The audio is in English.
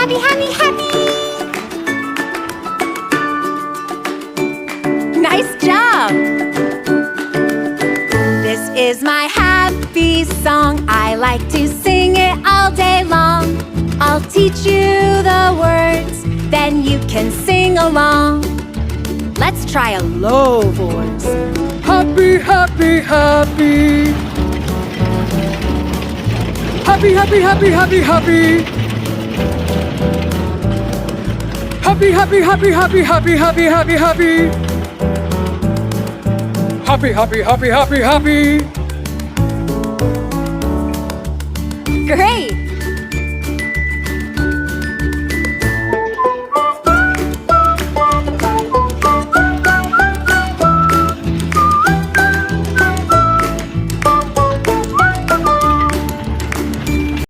Happy, happy, happy. Nice job. This is my happy song. I like to sing it all day long. I'll teach you the words, then you can sing along. Let's try a low voice. Happy, happy, happy. Happy, happy, happy, happy, happy. Happy, happy, happy, happy, happy, happy, happy, happy. Happy, happy, happy, happy, happy. Great!